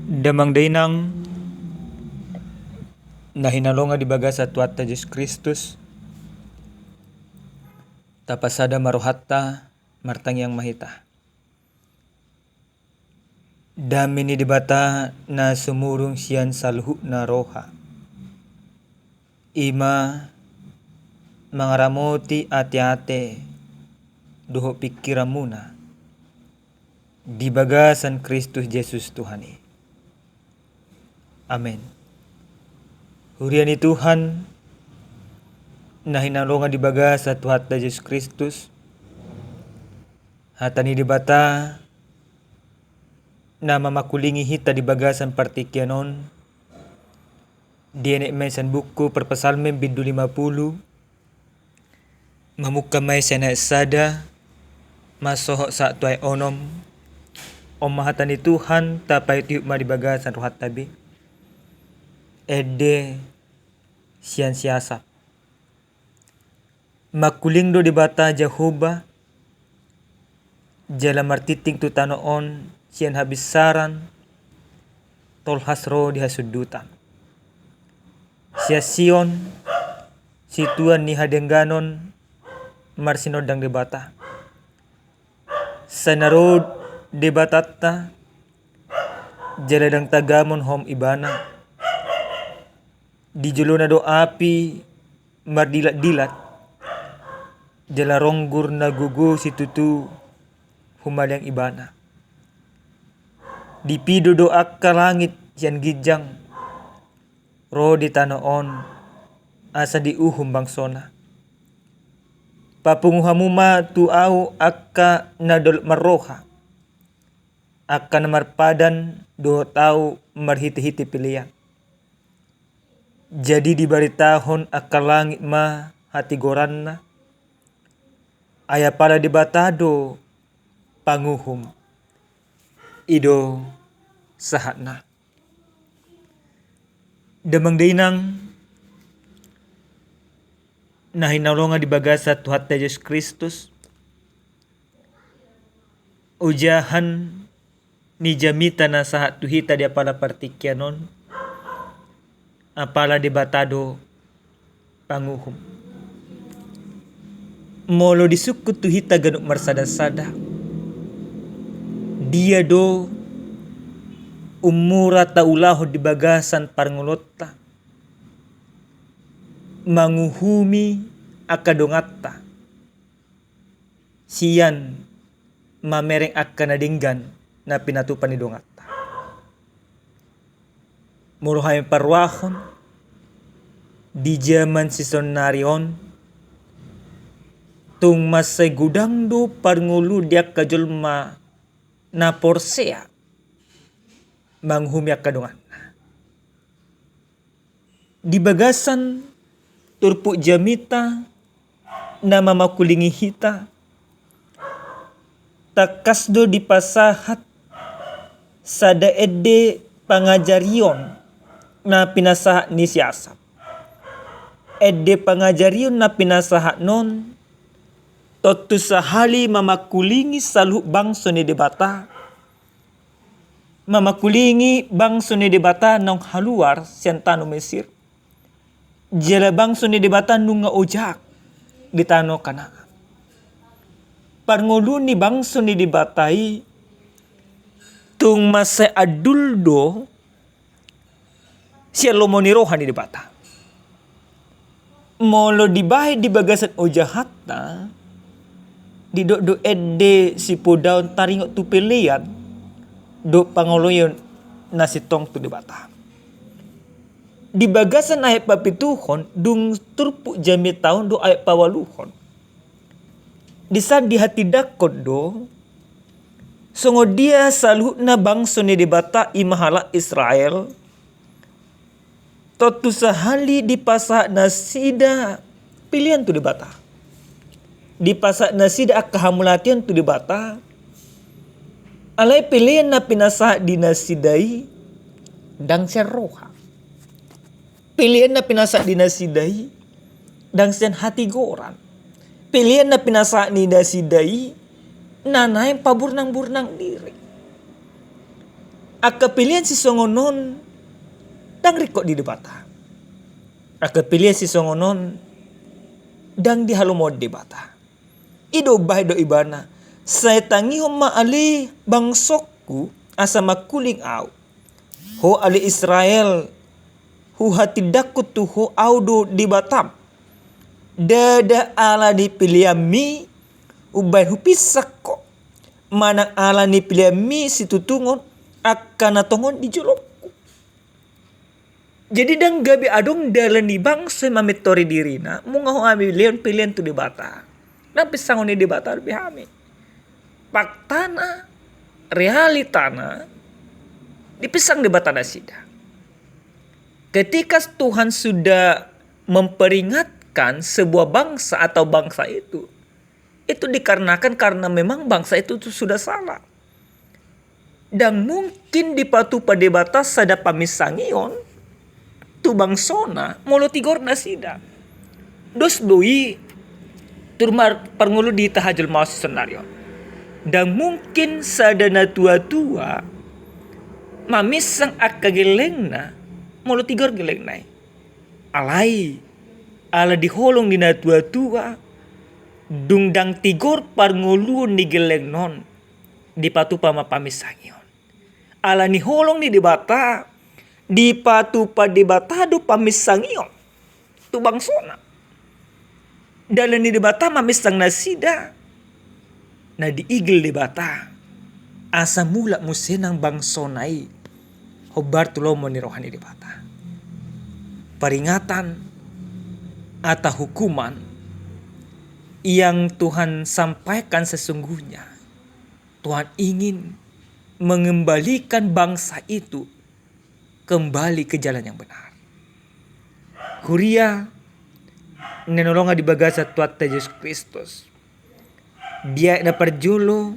Damang dainang na hinalonga di baga sa tuata Jesus Kristus tapasada maruhatta martangyang mahita. Dami ni dibata na sumurong siyan sa luhu na roha. Ima mga ramoti ate-ate duho pikiran muna di baga san Kristus Jesus Tuhani. Amen. Hurian ni Tuhan na hinalongan di baga sa tuhat na Jesus Kristus. Hatani di bata na mamakulingi hita di baga san partikyanon. Diene may san buku perpasalmen bindu 50. Mamukamay sa naisada masoho sa tuay onom. O mahatan ni Tuhan tapay tiyuk madibaga san ruhat tabi. Ede siyan siyasap. Makuling do di bata Jehovah. Jala martiting tutanoon siyan habisaran. Tolhas ro di hasudutan. Siya Sion. Situan ni hadengganon. Marsinodang di bata. Sa narod di batata. Jaladang tagamon hom ibana. Di julo na do api mardilat-dilat. Jala ronggur na gugu si tutu humalyang ibana. Di pido do akka langit siyan gijang. Ro di tanoon asa di uhum bangsona. Papunguhamuma tuau akka nadol maroha. Akka na marpadan do tau marhiti-hiti pilihan. Jadi dibaritahon akka langit ma hati goran na. Aya pala dibatado panguhum. Ido sahat na. Damang dainang na hinalonga di baga sa tuhat na Jesus Kristus. Ujahan ni jamita na sahat tuhita di apala partikyanon. Apala debatado panguhum. Molo disukut tuhita ganuk marsada-sada. Dia do umura taulaho di bagasan parngulota. Manguhumi akadongatta. Siyan mamereng akanadinggan na pinatupan ni dongatta. Muruhay parwahon di zaman si sonarion tung masay gudang do parngulu diak kajulma na porsea manghumyak kadungan. Di bagasan turpu jamita na mamakulingi hita takasdo di pasahat sada ede pangajarion na pinasahat ni siyasap. Ede pangajarion na pinasahat non totu sahali mamakulingi salu bangso ni debata. Mamakulingi bangso ni debata nong haluar siyantano Mesir. Jala bangso ni debata nung nga ojak di tano kana. Parngulu ni bangso ni debatai tung masay aduldo siya lomonirohan ni debata. Molo dibahay di bagasan ojahata di do ede si pudaon taringot tu pilihan do pangoloyon na si tong tu debata. Di bagasan ay papituhon dung turpu jami taon do ay pawaluhon. Di sad di hati dakod do songo dia salu na bangso ni debata imahala Israel. Totu sahali di pasak nasida pilihan tu debata. Di pasak nasida akahamulatian tu debata. Alay pilihan na pinasa di nasidai dang seroha. Pilihan na pinasa di nasidai dang sen hati goran. Pilihan na pinasa ni nasidai nanay paburnang-burnang diri. Aka pilihan si songonon dang rikok di debata. Aka pilihan si songonon dang di halumod debata. Ido bah do ibana. Saya tangi homa ali bangsokku asa makuling au. Ho ali Israel hu hati dakut tu ho audo di Batam. Dada ala di piliami ubay hu pisak ko. Manang ala ni piliami si tutungon akan natongon di jolokku. Jadi dang gabi adong dalan di bangsa mamitori dirina munga ho ami pilihan tu di bata. Nampi sangon di bata lebih hami. Faktana realitana dipisang di bata nasida. Ketika Tuhan sudah memperingatkan sebuah bangsa atau bangsa itu dikarenakan karena memang bangsa itu sudah salah. Dan mungkin di patu pada batas sada pamisangion tu bangsona molo tigor nasida. Dos doi turmar pangulu di tahajul maus senario. Dan mungkin sadana tua-tua mamisang akagelengna molo tigor gelengnai. Alai ala diholong dina tua-tua dungdang tigor parngulun ni gelengnon di patu pama pamisangion. Ala ni holong ni dibata di patu pa dibata do pamisangion tu bangsona. Dalam ni dibata mamisang nasida na diigil dibata asa mula musenang bangsonai hobar tulomo ni rohani dibata. Peringatan atau hukuman yang Tuhan sampaikan sesungguhnya. Tuhan ingin mengembalikan bangsa itu kembali ke jalan yang benar. Huria nenolonga di bagasa Tuhan Yesus Kristus. Dia na perjolo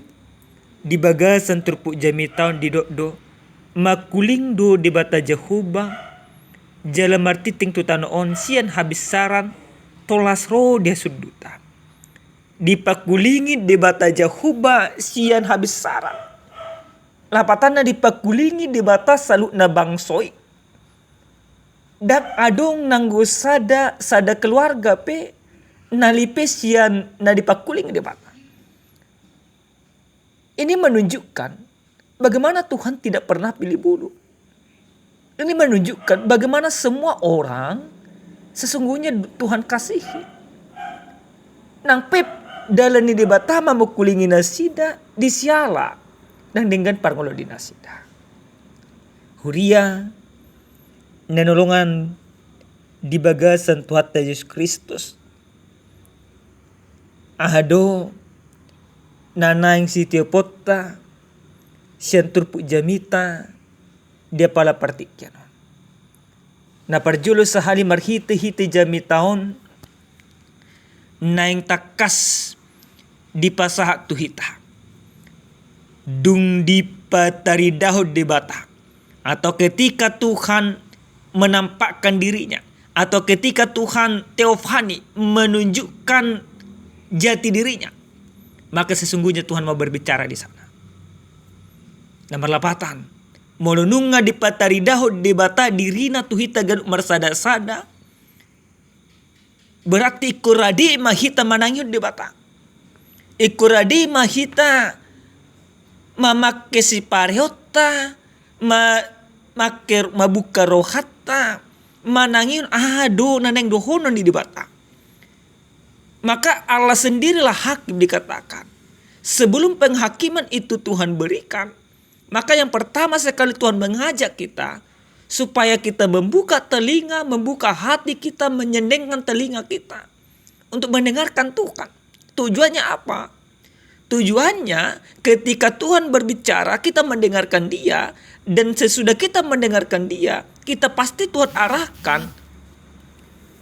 di bagasan turpuk jami tahun di do makuling do di bata Jehovah jalan martiting tutanoon sian habis saran tolas ro dia sudutan. Dipakulingi di bata Jehovah sian habis saran. Lapatana dipakulingi di bata salut na bangsoi. Dak adong nanggo sada keluarga pe nalipe sian na dipakulingi di bata. Ini menunjukkan bagaimana Tuhan tidak pernah pilih bulu. Ini menunjukkan bagaimana semua orang sesungguhnya Tuhan kasihi. Nang pep dalam ni debata mamukulingi nasida disiala. Dan dengan parngolo di nasida. Huria nanolongan di bagasan Tuhan Yesus Kristus. Ahado nanaing si Teopota sian turpuk jamita dia pala partikyan. Na parjulo sahali marhite-hite jamitaon naing takas di pasahak tuhita. Dung di patari dahod di bata. Atau ketika Tuhan menampakkan dirinya. Atau ketika Tuhan teofani menunjukkan jati dirinya. Maka sesungguhnya Tuhan mau berbicara di sana. Nomor 8. Molununga di patari dahod di bata dirina tuhita ganuk marsada-sada. Berarti ikuradi mahita manangyud di bata. Ikuradi mahita mamake si parehota, mabuka rohata, manangin ado naneng dohonon di dibata. Maka Allah sendirilah hakim dikatakan. Sebelum penghakiman itu Tuhan berikan, maka yang pertama sekali Tuhan mengajak kita supaya kita membuka telinga, membuka hati kita, menyenengkan telinga kita untuk mendengarkan Tuhan. Tujuannya apa? Tujuannya ketika Tuhan berbicara kita mendengarkan dia. Dan sesudah kita mendengarkan dia, kita pasti Tuhan arahkan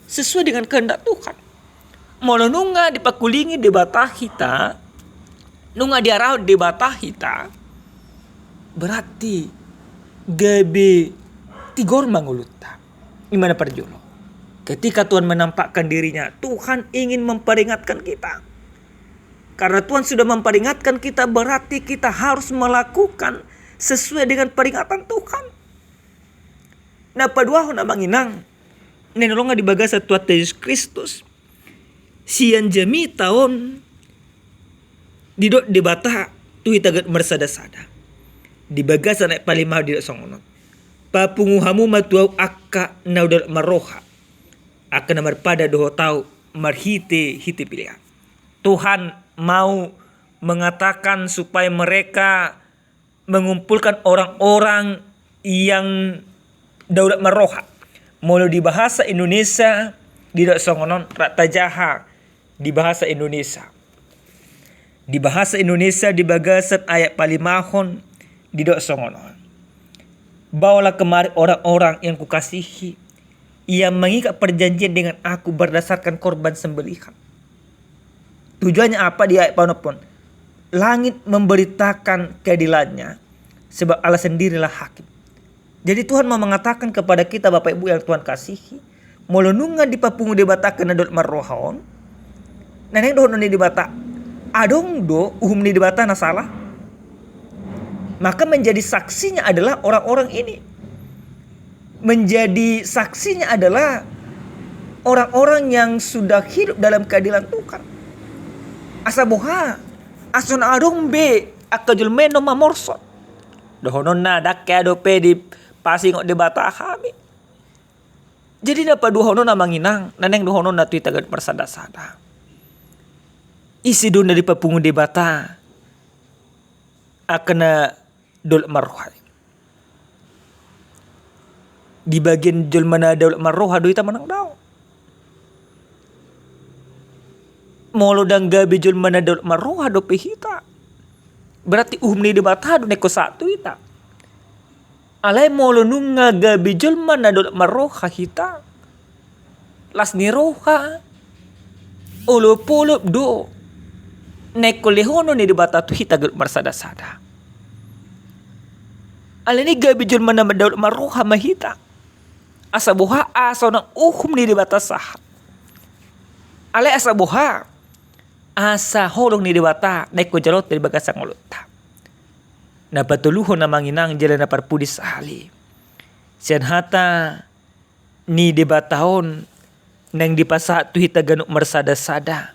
sesuai dengan kehendak Tuhan. Molo nunga dipakulingi di batah kita, nunga diarah di batah kita, berarti gabe tigor manguluta. Gimana perjolo? Ketika Tuhan menampakkan dirinya, Tuhan ingin memperingatkan kita. Karena Tuhan sudah memperingatkan kita, berarti kita harus melakukan sesuai dengan peringatan Tuhan. Nah padua na manginang nenolonga di bagasa Tuhan Yesus Kristus sian jami tahun didot di bata tu itagat mersada-sada di bagasa naik palimah di songonon papunguhamu matuau akka naudal maroha akan namar pada doho tau marhite hite pilihan. Tuhan mau mengatakan supaya mereka mengumpulkan orang-orang yang daulat maroha. Mulu di bahasa Indonesia tidak songonon rata jaha di bahasa Indonesia. Di bahasa Indonesia di bagasan ayat palimahon tidak songonon. Bawalah kemari orang-orang yang kukasihi yang mengikat perjanjian dengan aku berdasarkan korban sembelihan. Tujuannya apa di ayat panopon? Langit memberitakan keadilannya sebab Allah sendirilah hakim. Jadi Tuhan mau mengatakan kepada kita Bapak Ibu yang Tuhan kasihi, molonungan di papungu debatakan adol marrohaon. Neneng dohon ni debata. Adong do uhum ni debata na salah. Maka menjadi saksinya adalah orang-orang ini. Menjadi saksinya adalah orang-orang yang sudah hidup dalam keadilan Tuhan. Asaboha ason adong be akajul meno mamorsot. Dohonon na dakke adope di pasing de bata kami. Jadi na paduhonon na manginang naneng dohonon na tu itagat persada-sada. Isi doon na di papungu de bata akana dol marroha. Di bagian jol mana dol marroha do ita manang daw. Molo dang gabi jol mana dol marroha do pehita. Berarti ni de bata do neko satu ita. Alay molo nunga gabi jol mana dol marroha hita. Las ni roha. Olo polop do. Neko lehono ni de bata tu hita gal marsada-sada. Alay ni gabi jol mana dol marroha mahita. Asabuha aso ng ni de bata sah. Alay asabuha asa holong ni de bata neko jalot dari bagasang ulutta. Na patuluhon na manginang jalan na parpudis ahli. Siyan hata ni de batahon nang dipasa tu hita ganuk marsada-sada.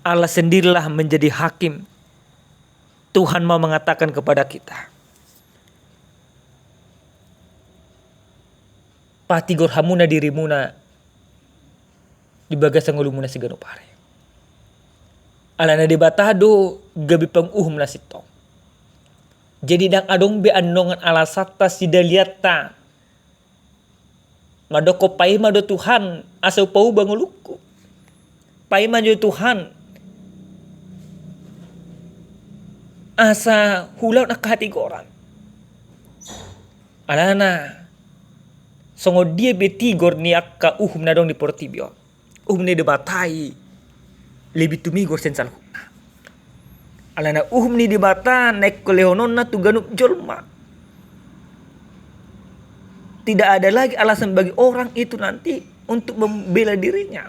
Allah sendirilah menjadi hakim. Tuhan mau mengatakan kepada kita. Patigor hamuna dirimuna di bagasang ulumuna si ganuk pare. Alana di batado gabi panguhum na sitong. Jadi dang adong be andongan alasata si daliata. Madoko paima do Tuhan asau pau banguluku. Paima do Tuhan asa hulau nak hati goran. Alana songo dia betigor ni akka na dong di portibio. Ni debatai lebih tumigor sen salhu. Alana ni dibata nek lehonon na tu ganup jolma. Tidak ada lagi alasan bagi orang itu nanti untuk membela dirinya.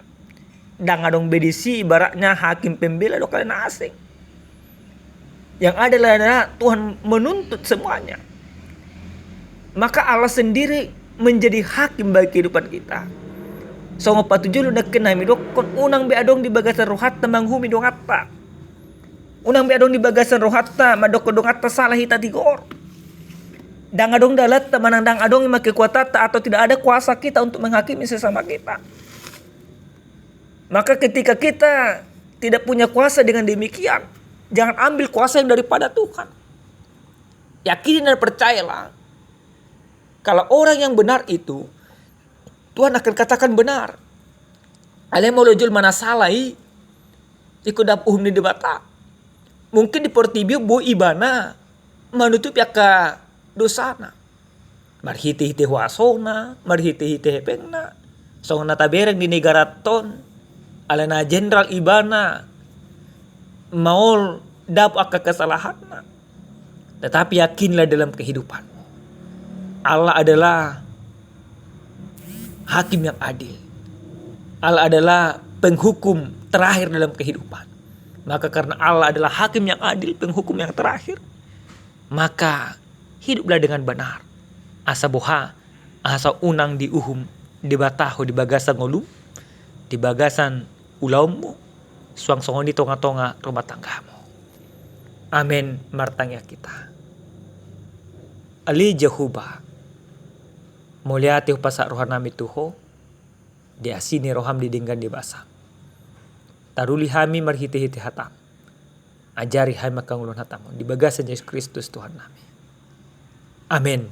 Dan adong bedisi ibaratnya hakim pembela do kalian asing. Yang adalah Tuhan menuntut semuanya. Maka Allah sendiri menjadi hakim bagi kehidupan kita. Songo patujulu na kenami dokon unang be adong di bagasan rohatta manghumi dong atta. Unang be adong di bagasan rohatta madoko dong atta salah hita tigor. Dang adong dalat manandang adong ima kekuatata atau tidak ada kuasa kita untuk menghakimi sesama kita. Maka ketika kita tidak punya kuasa dengan demikian, jangan ambil kuasa yang daripada Tuhan. Yakin dan percayalah. Kalau orang yang benar itu Tuhan akan katakan benar. Ale mau lojul mana salai ikut dap ni debata. Mungkin di portibio bo ibana menutup yaka dosana. Marhiti-hiti huasona, marhiti-hiti hepengna. Songna tabereng di negara ton. Alena jenderal ibana mau dap akka kesalahanna. Tetapi yakinlah dalam kehidupan. Allah adalah hakim yang adil. Allah adalah penghukum terakhir dalam kehidupan. Maka karena Allah adalah hakim yang adil, penghukum yang terakhir, maka hiduplah dengan benar. Asa boha, asa unang di uhum, di bataho, di bagasan ngolum, di bagasan ulaumu, suang songon di tonga-tonga rumah tanggamu. Amin martangya kita. Ali Jehuba, muliati upasa rohanami tuho, di asini roham didinggan di basa. Taruli hami marhiti-hiti hatam. Ajari hai makangulun hatamu di bagasan Yesus Kristus Tuhan kami. Amin.